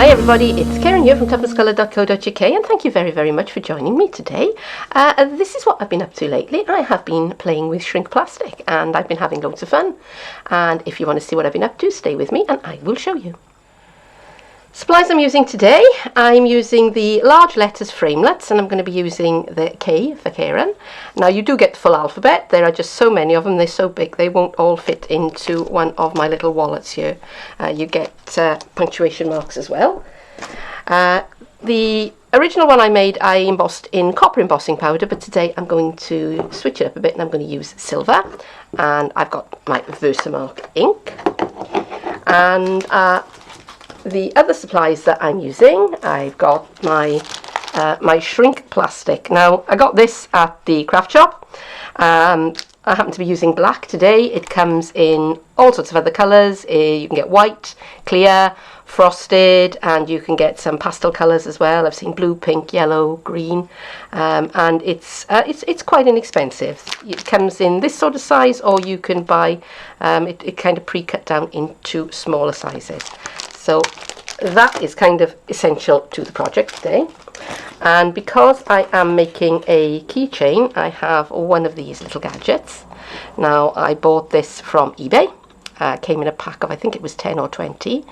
Hi everybody, it's Keren here from tuppencecolored.co.uk and thank you very much for joining me today. This is what I've been up to lately. I have been playing with shrink plastic and I've been having loads of fun. And if you want to see what I've been up to, stay with me and I will show you. Supplies I'm using today, I'm using the large letters framelets and I'm going to be using the K for Keren. Now you do get the full alphabet, there are just so many of them, they're so big they won't all fit into one of my little wallets here. You get punctuation marks as well. The original one I made I embossed in copper embossing powder, but today I'm going to switch it up a bit and I'm going to use silver. And I've got my Versamark ink. And the other supplies that I'm using, I've got my my shrink plastic. Now I got this at the craft shop. I happen to be using black today. It comes in all sorts of other colours. You can get white, clear, frosted, and you can get some pastel colours as well. I've seen blue, pink, yellow, green, and it's quite inexpensive. It comes in this sort of size, or you can buy it kind of pre-cut down into smaller sizes. So that is kind of essential to the project today. And because I am making a keychain, I have one of these little gadgets. Now I bought this from eBay. Came in a pack of, I think it was 10 or 20.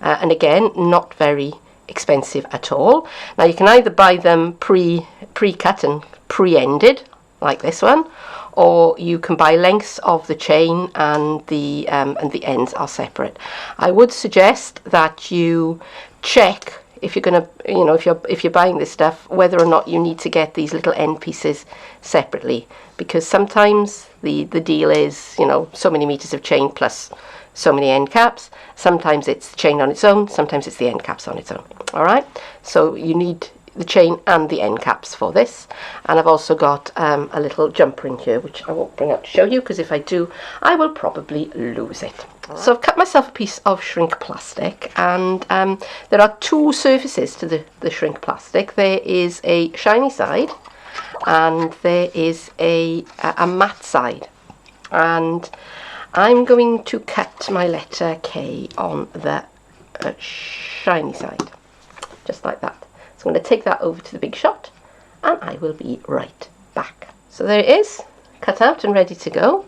And again, not very expensive at all. Now you can either buy them pre-cut and pre-ended, like this one, or you can buy lengths of the chain and the ends are separate. I would suggest that you check if you're gonna, if you're buying this stuff, whether or not you need to get these little end pieces separately, because sometimes the deal is, so many meters of chain plus so many end caps. Sometimes it's the chain on its own, sometimes it's the end caps on its own. All right, so you need the chain and the end caps for this. And I've also got a little jump ring here, which I won't bring out to show you, because if I do I will probably lose it. Right. So I've cut myself a piece of shrink plastic, and there are two surfaces to the shrink plastic. There is a shiny side and there is a matte side, and I'm going to cut my letter K on the shiny side, just like that. So I'm going to take that over to the big shot and I will be right back. So there it is, cut out and ready to go.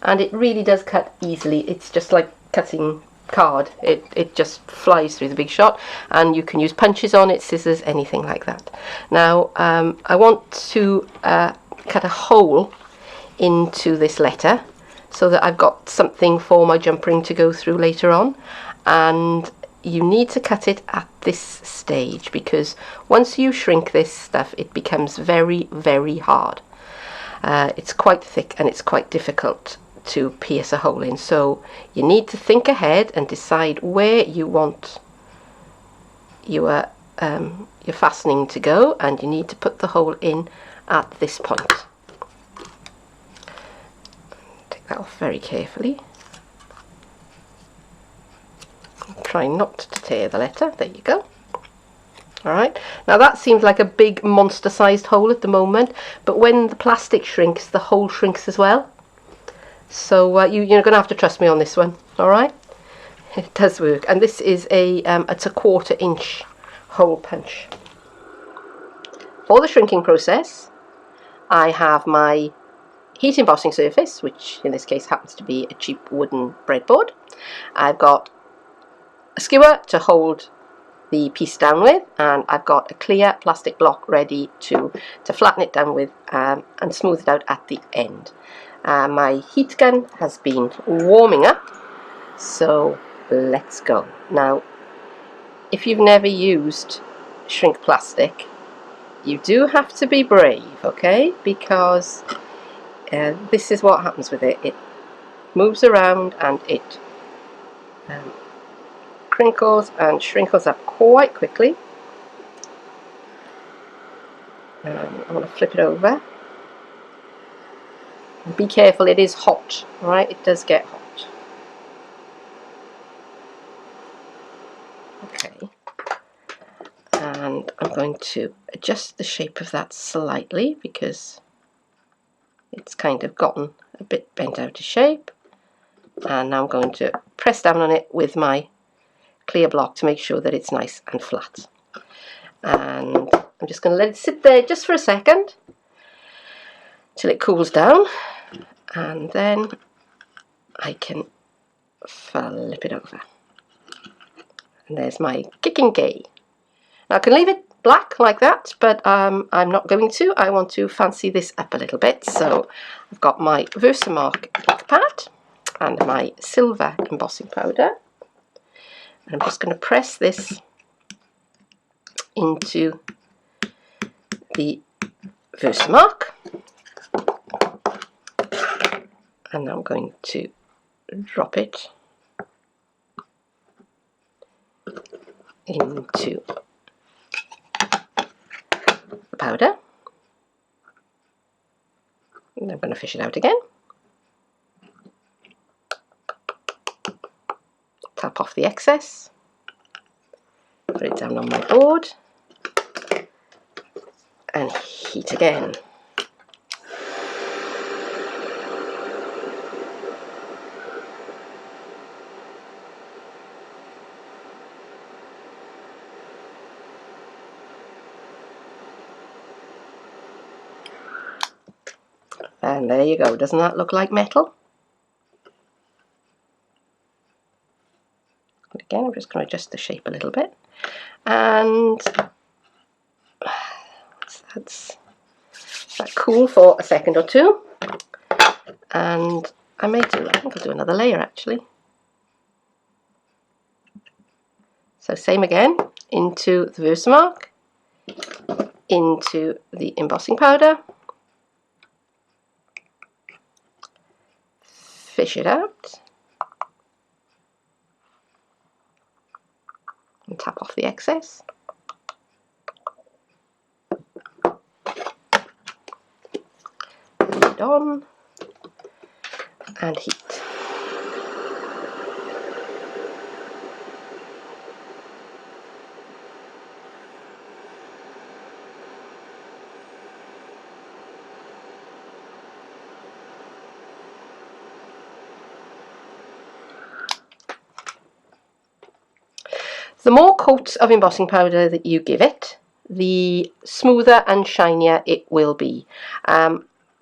And it really does cut easily. It's just like cutting card. It just flies through the big shot, and you can use punches on it, scissors, anything like that. Now I want to cut a hole into this letter so that I've got something for my jump ring to go through later on. And you need to cut it at this stage, because once you shrink this stuff it becomes very hard. It's quite thick and it's quite difficult to pierce a hole in, so you need to think ahead and decide where you want your fastening to go, and you need to put the hole in at this point. Take that off very carefully. Try not to tear the letter. There you go. Alright, now that seems like a big monster sized hole at the moment, but when the plastic shrinks, the hole shrinks as well. So you're going to have to trust me on this one. Alright, it does work, and this is it's a 1/4 inch hole punch. For the shrinking process, I have my heat embossing surface, which in this case happens to be a cheap wooden breadboard. I've got a skewer to hold the piece down with, and I've got a clear plastic block ready to flatten it down with and smooth it out at the end. My heat gun has been warming up, so let's go. Now, if you've never used shrink plastic, you do have to be brave, okay? Because this is what happens with it. It moves around and it crinkles and shrinkles up quite quickly. I want to flip it over. And be careful, it is hot, right? It does get hot. Okay. And I'm going to adjust the shape of that slightly because it's kind of gotten a bit bent out of shape. And now I'm going to press down on it with my clear block to make sure that it's nice and flat. And I'm just going to let it sit there just for a second till it cools down, and then I can flip it over. And there's my kicking key. Now I can leave it black like that, but I'm not going to. I want to fancy this up a little bit. So I've got my Versamark ink pad and my silver embossing powder. And I'm just going to press this into the Versamark. And I'm going to drop it into the powder, and I'm going to fish it out again. Tap off the excess, put it down on my board, and heat again. And there you go. Doesn't that look like metal? And again, I'm just going to adjust the shape a little bit. And that's that cool for a second or two. And I think I'll do another layer actually. So same again, into the Versamark, into the embossing powder. Fish it out and tap off the excess. Put it on and heat. The more coats of embossing powder that you give it, the smoother and shinier it will be.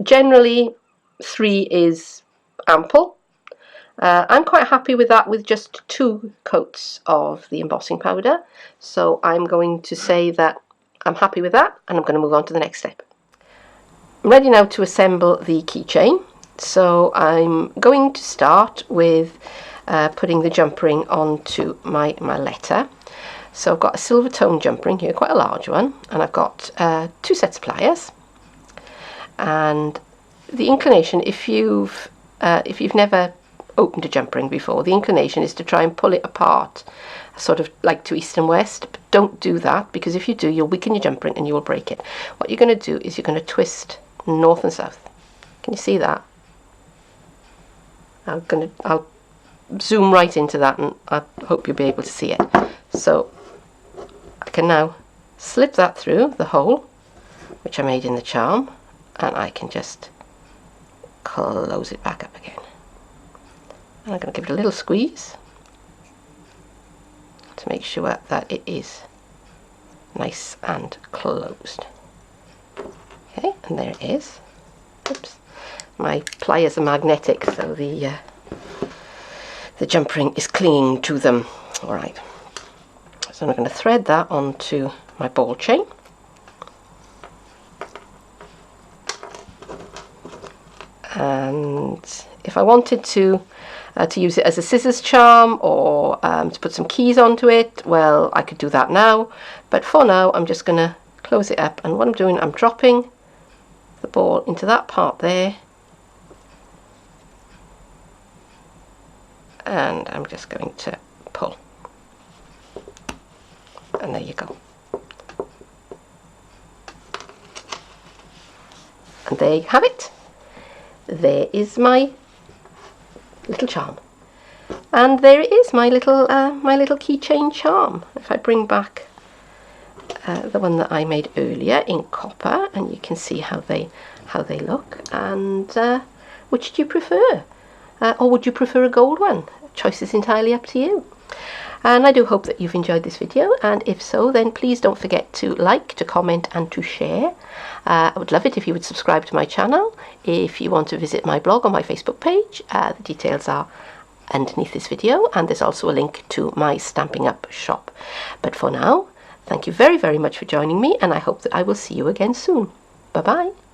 Generally 3 is ample. I'm quite happy with that, with just 2 coats of the embossing powder. So I'm going to say that I'm happy with that, and I'm going to move on to the next step. I'm ready now to assemble the keychain. So I'm going to start with putting the jump ring onto my letter. So I've got a silver tone jump ring here, quite a large one, and I've got 2 sets of pliers. And the inclination, if you've never opened a jump ring before, the inclination is to try and pull it apart, sort of like to east and west. But don't do that, because if you do, you'll weaken your jump ring and you will break it. What you're going to do is you're going to twist north and south. Can you see that? I'll zoom right into that, and I hope you'll be able to see it. So I can now slip that through the hole which I made in the charm, and I can just close it back up again. And I'm going to give it a little squeeze to make sure that it is nice and closed. Okay, and there it is. Oops. My pliers are magnetic, so the jump ring is clinging to them. Alright, so I'm going to thread that onto my ball chain. And if I wanted to use it as a scissors charm, or to put some keys onto it, well, I could do that now. But for now, I'm just going to close it up, and what I'm doing, I'm dropping the ball into that part there, and I'm just going to pull, and there you go. And there you have it. There is my little charm, and there it is, my little keychain charm. If I bring back the one that I made earlier in copper, and you can see how they look. And which do you prefer, or would you prefer a gold one? Choice is entirely up to you. And I do hope that you've enjoyed this video, and if so, then please don't forget to like, to comment and to share. I would love it if you would subscribe to my channel. If you want to visit my blog or my Facebook page, the details are underneath this video, and there's also a link to my Stampin' Up shop. But for now, thank you very, very much for joining me, and I hope that I will see you again soon. Bye bye.